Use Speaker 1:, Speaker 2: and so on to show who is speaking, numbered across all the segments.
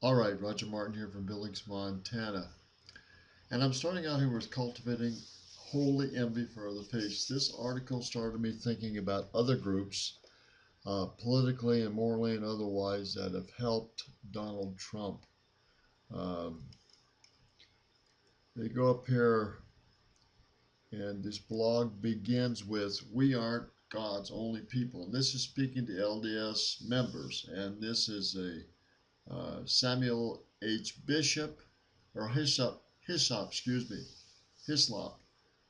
Speaker 1: All right, Roger Martin here from Billings, Montana. And I'm starting out here with cultivating holy envy for other faiths. This article started me thinking about other groups, politically and morally and otherwise, that have helped Donald Trump. Um, they go up here, and this blog begins with, "We aren't God's only people." And this is speaking to LDS members. And this is a Samuel H. Bishop, or Hyslop, excuse me, Hyslop,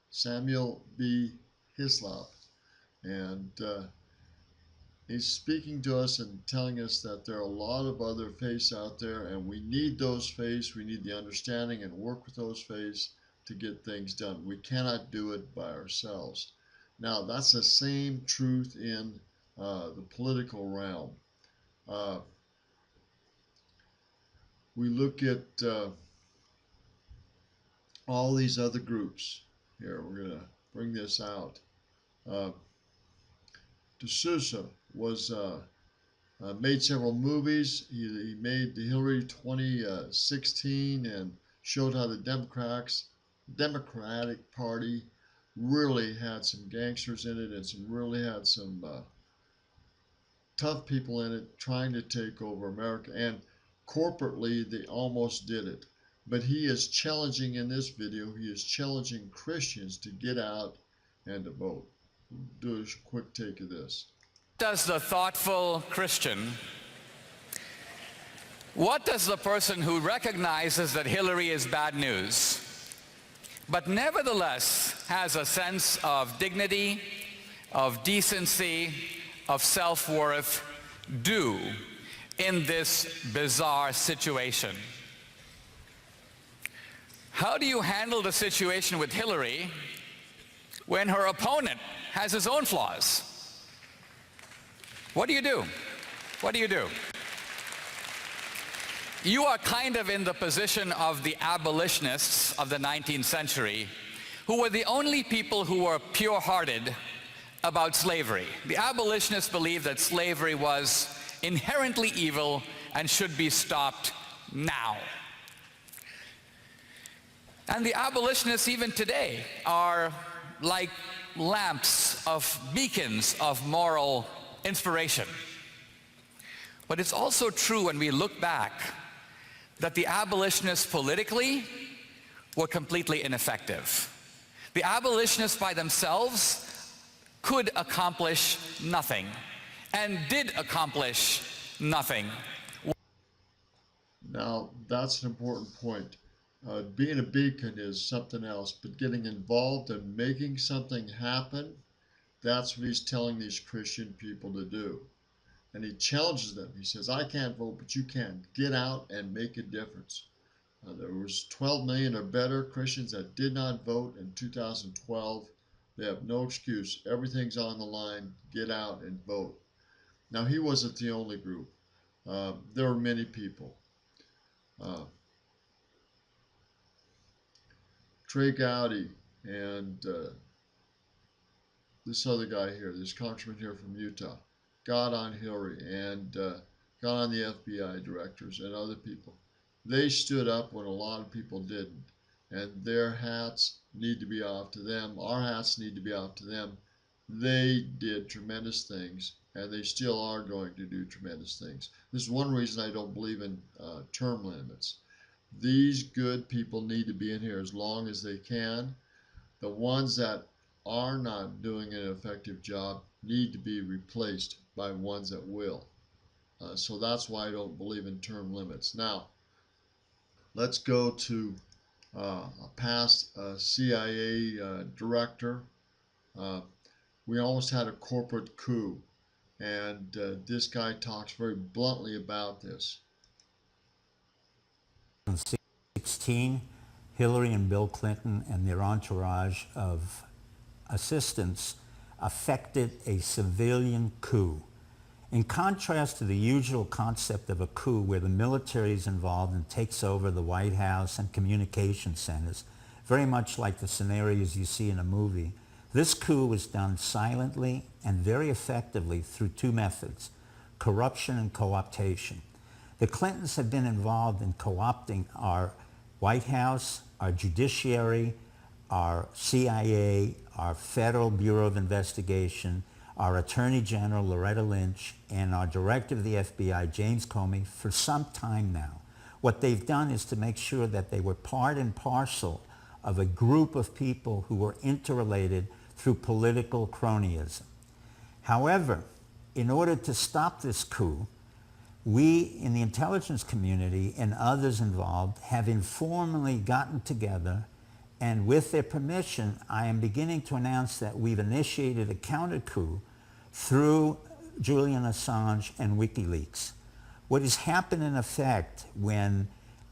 Speaker 1: Samuel B. Hyslop, and he's speaking to us and telling us that there are a lot of other faiths out there, and we need those faiths. We need the understanding and work with those faiths to get things done. We cannot do it by ourselves. Now, that's the same truth in the political realm. Uh, we look at all these other groups. Here, we're going to bring this out. Uh, D'Souza was made several movies. He made the Hillary 2016 and showed how the Democratic Party really had some gangsters in it and really had some tough people in it trying to take over America. And corporately, they almost did it. But he is challenging in this video, he is challenging Christians to get out and to vote. Do a quick take of this.
Speaker 2: Does the thoughtful Christian, what does the person who recognizes that Hillary is bad news, but nevertheless has a sense of dignity, of decency, of self-worth, do in this bizarre situation? How do you handle the situation with Hillary when her opponent has his own flaws? What do you do? What do you do? You are kind of in the position of the abolitionists of the 19th century, who were the only people who were pure-hearted about slavery. The abolitionists believed that slavery was inherently evil and should be stopped now. And the abolitionists even today are like lamps of beacons of moral inspiration. But it's also true when we look back that the abolitionists politically were completely ineffective. The abolitionists by themselves could accomplish nothing and did accomplish nothing.
Speaker 1: Now, that's an important point. Being a beacon is something else, but getting involved and making something happen, that's what he's telling these Christian people to do. And he challenges them. He says, I can't vote, but you can. Get out and make a difference. There was 12 million or better Christians that did not vote in 2012. They have no excuse. Everything's on the line. Get out and vote. Now, he wasn't the only group. There were many people. Uh, Trey Gowdy and this other guy here, this congressman here from Utah, got on Hillary and got on the FBI directors and other people. They stood up when a lot of people didn't. And their hats need to be off to them. Our hats need to be off to them. They did tremendous things, and they still are going to do tremendous things. This is one reason I don't believe in term limits. These good people need to be in here as long as they can. The ones that are not doing an effective job need to be replaced by ones that will. So that's why I don't believe in term limits. Now, let's go to a past CIA director. Uh, we almost had a corporate coup, and this guy talks very bluntly about this.
Speaker 3: 2016, Hillary and Bill Clinton and their entourage of assistants effected a civilian coup. In contrast to the usual concept of a coup where the military is involved and takes over the White House and communication centers, very much like the scenarios you see in a movie, this coup was done silently and very effectively through two methods: corruption and co-optation. The Clintons have been involved in co-opting our White House, our judiciary, our CIA, our Federal Bureau of Investigation, our Attorney General, Loretta Lynch, and our Director of the FBI, James Comey, for some time now. What they've done is to make sure that they were part and parcel of a group of people who were interrelated through political cronyism. However, in order to stop this coup, we in the intelligence community and others involved have informally gotten together, and with their permission, I am beginning to announce that we've initiated a counter coup through Julian Assange and WikiLeaks. What has happened in effect when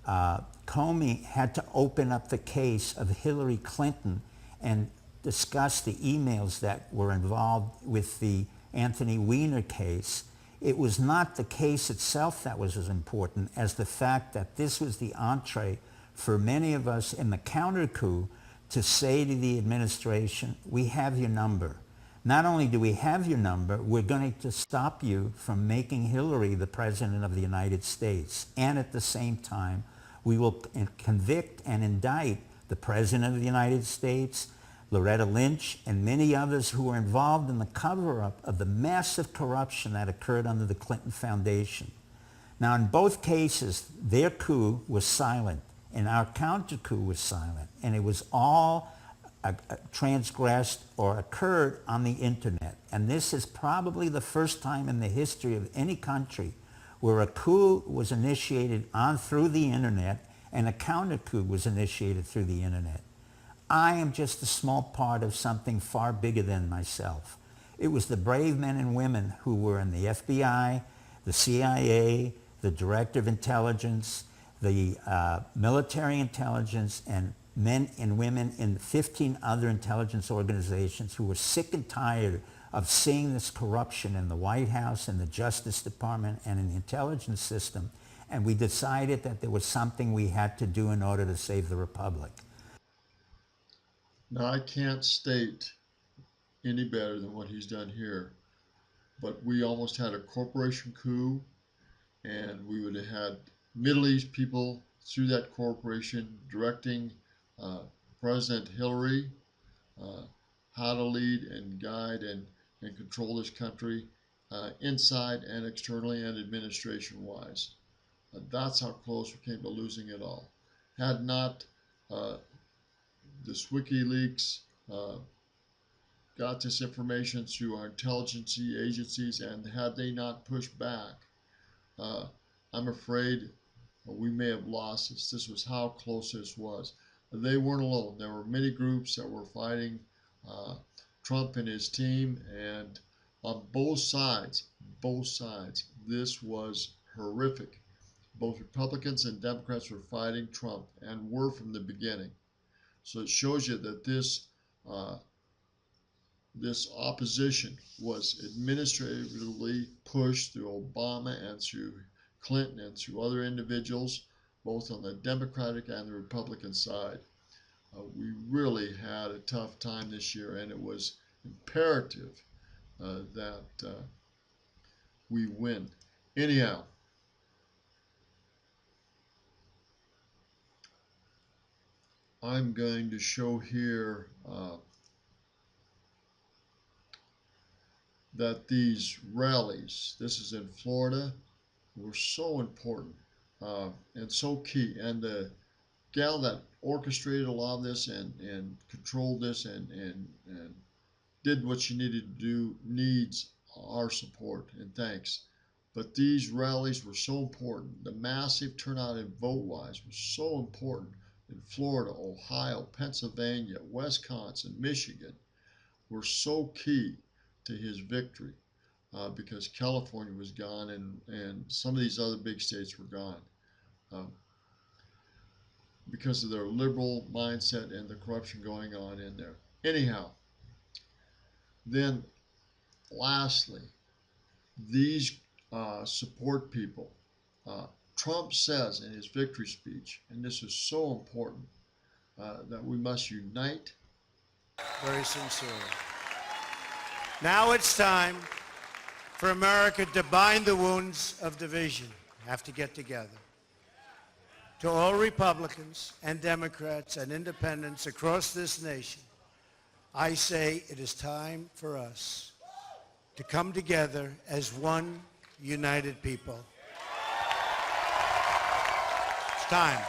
Speaker 3: Comey had to open up the case of Hillary Clinton and discuss the emails that were involved with the Anthony Weiner case, it was not the case itself that was as important as the fact that this was the entree for many of us in the counter coup to say to the administration, we have your number. Not only do we have your number, we're going to stop you from making Hillary the President of the United States. And at the same time, we will convict and indict the President of the United States, Loretta Lynch, and many others who were involved in the cover-up of the massive corruption that occurred under the Clinton Foundation. Now, in both cases, their coup was silent, and our counter-coup was silent, and it was all transgressed or occurred on the internet. And this is probably the first time in the history of any country where a coup was initiated through the internet and a counter coup was initiated through the internet. I am just a small part of something far bigger than myself. It was the brave men and women who were in the FBI, the CIA, the Director of Intelligence, the military intelligence, and men and women in 15 other intelligence organizations who were sick and tired of seeing this corruption in the White House, in the Justice Department, and in the intelligence system. And we decided that there was something we had to do in order to save the Republic.
Speaker 1: Now, I can't state any better than what he's done here, but we almost had a corporation coup, and we would have had Middle East people through that corporation directing President Hillary how to lead and guide and control this country inside and externally and administration-wise. That's how close we came to losing it all. Had not this WikiLeaks got this information through our intelligence agencies, and had they not pushed back, I'm afraid we may have lost this. This was how close this was. They weren't alone. There were many groups that were fighting Trump and his team, and on both sides, this was horrific. Both Republicans and Democrats were fighting Trump and were from the beginning. So it shows you that this opposition was administratively pushed through Obama and through Clinton and through other individuals, both on the Democratic and the Republican side. We really had a tough time this year, and it was imperative that we win. Anyhow, I'm going to show here that these rallies, this is in Florida, were so important and so key. And the gal that orchestrated a lot of this and controlled this and did what she needed to do needs our support and thanks. But these rallies were so important. The massive turnout in vote-wise was so important in Florida, Ohio, Pennsylvania, Wisconsin, Michigan were so key to his victory because California was gone and some of these other big states were gone because of their liberal mindset and the corruption going on in there. Anyhow, then lastly, these support people. Trump says in his victory speech, and this is so important, that we must unite.
Speaker 4: Very sincere. Now it's time for America to bind the wounds of division. have to get together. To all Republicans and Democrats and independents across this nation, I say it is time for us to come together as one united people. It's time.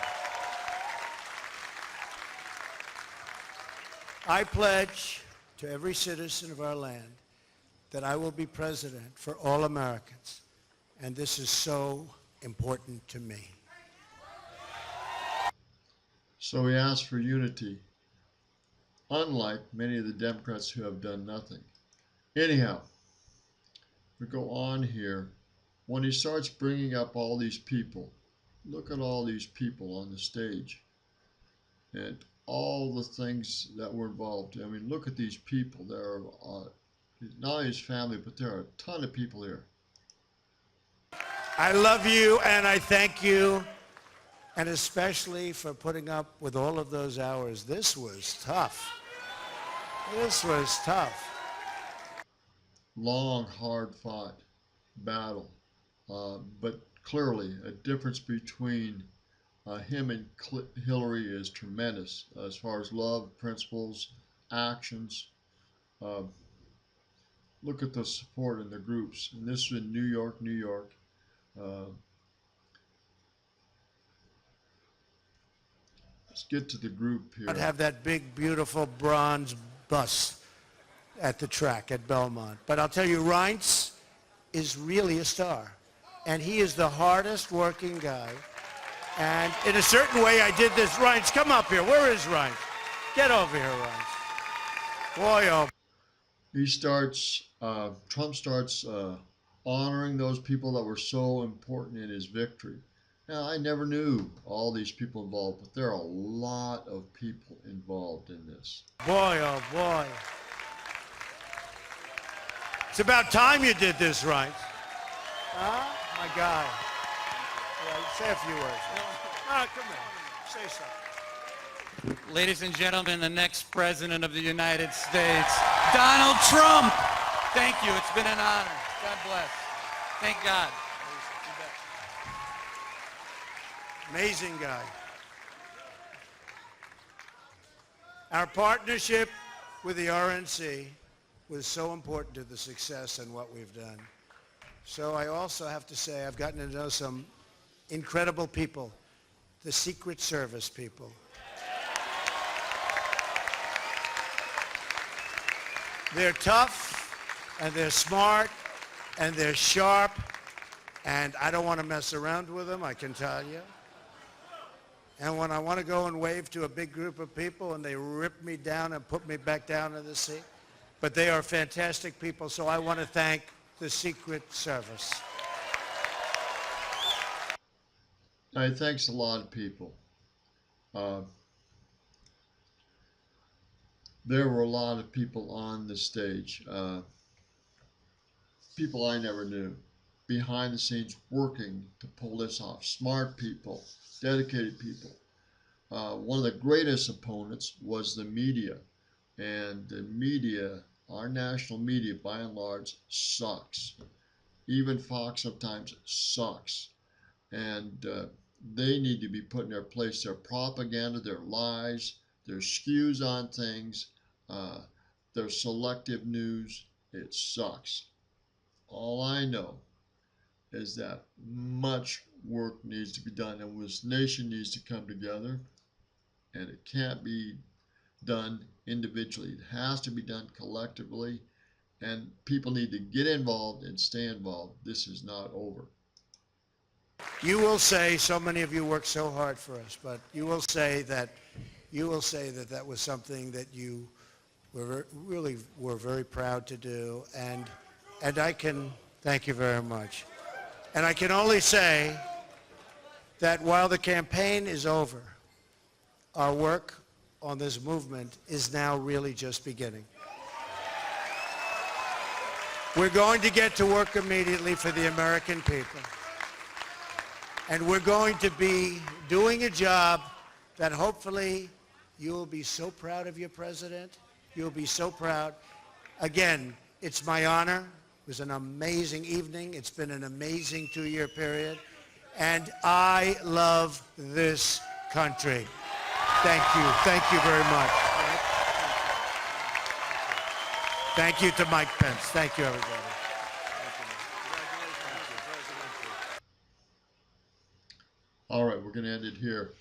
Speaker 4: I pledge to every citizen of our land that I will be president for all Americans, and this is so important to me.
Speaker 1: So he asked for unity, unlike many of the Democrats who have done nothing. Anyhow, we go on here. When he starts bringing up all these people, look at all these people on the stage and all the things that were involved. I mean, look at these people. There are not only his family, but there are a ton of people here.
Speaker 4: I love you and I thank you, and especially for putting up with all of those hours. This was tough. This was tough.
Speaker 1: Long, hard-fought battle, but clearly a difference between him and Hillary is tremendous as far as love, principles, actions. Look at the support in the groups. And this is in New York, New York. Let's get to the group here.
Speaker 4: I'd have that big, beautiful bronze bus at the track at Belmont. But I'll tell you, Reince is really a star. And he is the hardest working guy. And in a certain way, I did this. Reince, come up here. Where is Reince? Get over here, Reince. Boy, oh.
Speaker 1: He starts, Trump starts honoring those people that were so important in his victory. Now, I never knew all these people involved, but there are a lot of people involved in this.
Speaker 4: Boy, oh boy. It's about time you did this, Reince. Huh? My guy. Yeah, say a few words. Come on. Say something.
Speaker 5: Ladies and gentlemen, the next president of the United States, Donald Trump. Thank you. It's been an honor. God bless. Thank God.
Speaker 4: Amazing guy. Our partnership with the RNC was so important to the success and what we've done. So I also have to say I've gotten to know some incredible people, the Secret Service people. They're tough, and they're smart, and they're sharp, and I don't want to mess around with them, I can tell you. And when I want to go and wave to a big group of people and they rip me down and put me back down in the seat, but they are fantastic people, so I want to thank the Secret Service.
Speaker 1: He thanks a lot of people. There were a lot of people on the stage, people I never knew, behind the scenes working to pull this off. Smart people, dedicated people. One of the greatest opponents was the media, and the media, our national media by and large, sucks. Even Fox sometimes sucks, and they need to be put in their place. Their propaganda, their lies, their skews on things, their selective news, it sucks. All I know is that much work needs to be done, and this nation needs to come together, and it can't be done individually. It has to be done collectively, and people need to get involved and stay involved. This is not over.
Speaker 4: You will say, so many of you worked so hard for us, but you will say that that was something that you really were very proud to do, and I can thank you very much. And I can only say that while the campaign is over, our work on this movement is now really just beginning. We're going to get to work immediately for the American people. And we're going to be doing a job that hopefully you will be so proud of your president. You'll be so proud. Again, it's my honor. It was an amazing evening. It's been an amazing 2-year period. and I love this country. Thank you. Thank you very much. Thank you to Mike Pence. Thank you, everybody.
Speaker 1: All right, we're going to end it here.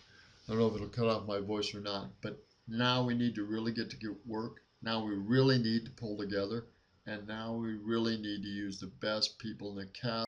Speaker 1: I don't know if it'll cut off my voice or not, but now we need to really get to work. Now we really need to pull together, and now we really need to use the best people in the cast.